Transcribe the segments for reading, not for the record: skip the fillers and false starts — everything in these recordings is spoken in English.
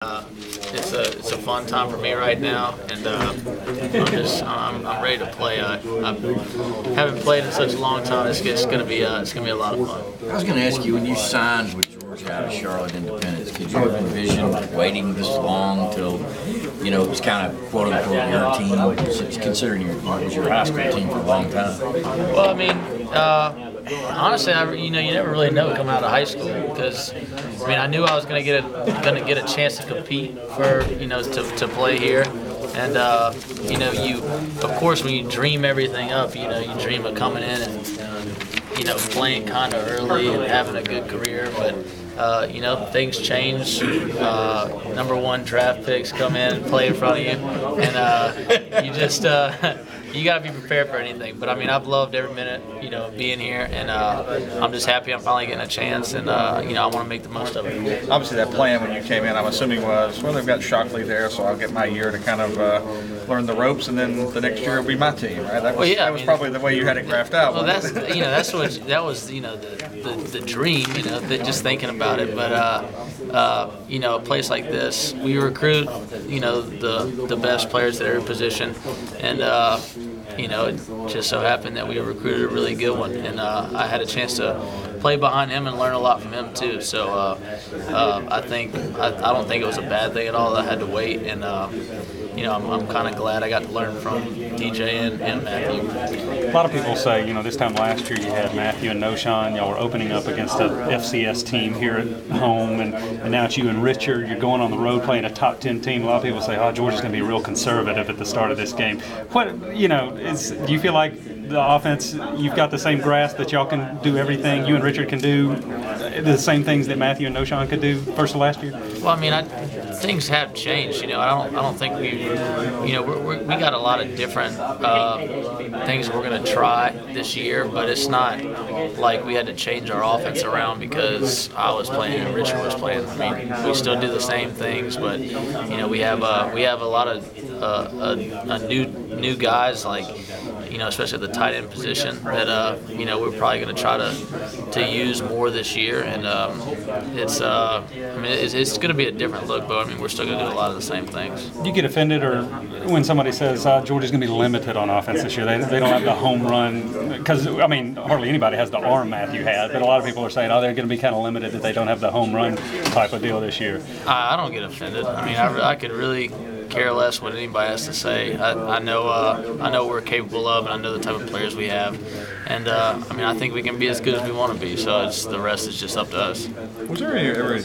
It's a fun time for me right now, and I'm ready to play. I haven't played in such a long time. It's gonna be a lot of fun. I was going to ask you, when you signed with Georgia out of Charlotte Independence, could you have envisioned waiting this long till, it was kind of quote unquote your team, considering it was your high school team for a long time? Well, I mean, honestly, you never really know coming out of high school, because I knew I was gonna get a chance to compete for to play here, and of course when you dream everything up, you dream of coming in and playing kind of early and having a good career, but things change. Number one draft picks come in and play in front of you, and you just you got to be prepared for anything. But I've loved every minute, being here, and I'm just happy I'm finally getting a chance, and I want to make the most of it. Obviously, that plan when you came in, I'm assuming was, well, they've got Shockley there, so I'll get my year to kind of learn the ropes, and then the next year will be my team, right? That was probably the way you had it graphed out. Well, that was the dream, just thinking about it. But a place like this, we recruit, the best players that are in position, and it just so happened that we recruited a really good one, and I had a chance to play behind him and learn a lot from him too. So I don't think it was a bad thing at all that I had to wait, and I'm kind of glad I got to learn from DJ and Matthew. A lot of people say, this time last year you had Matthew and Noshawn. Y'all were opening up against a FCS team here at home, and now it's you and Richard. You're going on the road playing a top 10 team. A lot of people say, Georgia's going to be real conservative at the start of this game. Do you feel like the offense, you've got the same grasp that y'all can do everything, you and Richard can do the same things that Matthew and Noshawn could do first of last year? Well, things have changed. I don't think we got a lot of different things we're going to try this year, but it's not like we had to change our offense around because I was playing and Richard was playing. We still do the same things, but we have a lot of new guys, like especially at the tight end position, that we're probably going to try to use more this year, and it's going to be a different look, but we're still going to do a lot of the same things. Do you get offended or when somebody says Georgia's going to be limited on offense this year? They don't have the home run, because hardly anybody has the arm Matthew had, but a lot of people are saying they're going to be kind of limited, that they don't have the home run type of deal this year. I don't get offended. I could really care less what anybody has to say. I know what we're capable of, and I know the type of players we have, and I think we can be as good as we want to be. So the rest is just up to us. Was there ever a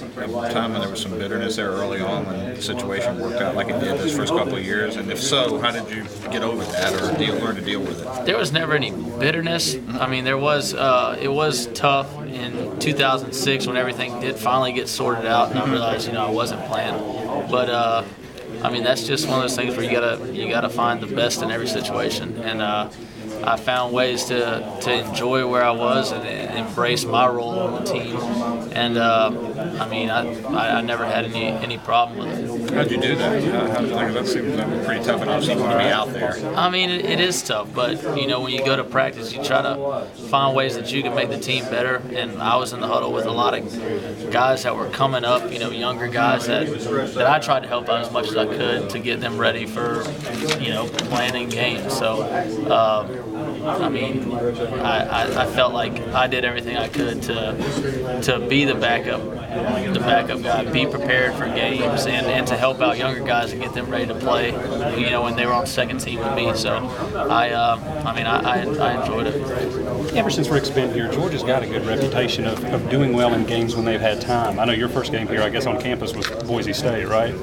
time when there was some bitterness there early on when the situation worked out like it did those first couple of years? And if so, how did you get over that or learn to deal with it? There was never any bitterness. There was. It was tough in 2006 when everything did finally get sorted out, and I realized I wasn't playing, but. That's just one of those things where you gotta find the best in every situation, and I found ways to enjoy where I was and embrace my role on the team, and I never had any problem with it. How'd you do that? That seems pretty tough enough to be out there. It is tough, but when you go to practice, you try to find ways that you can make the team better. And I was in the huddle with a lot of guys that were coming up, younger guys that I tried to help out as much as I could to get them ready for playing in games. So I felt like I did everything I could to be the backup guy, be prepared for games, and to help out younger guys and get them ready to play, when they were on second team with me. So I enjoyed it. Ever since Rick's been here, Georgia's got a good reputation of doing well in games when they've had time. I know your first game here, I guess, on campus was Boise State, right?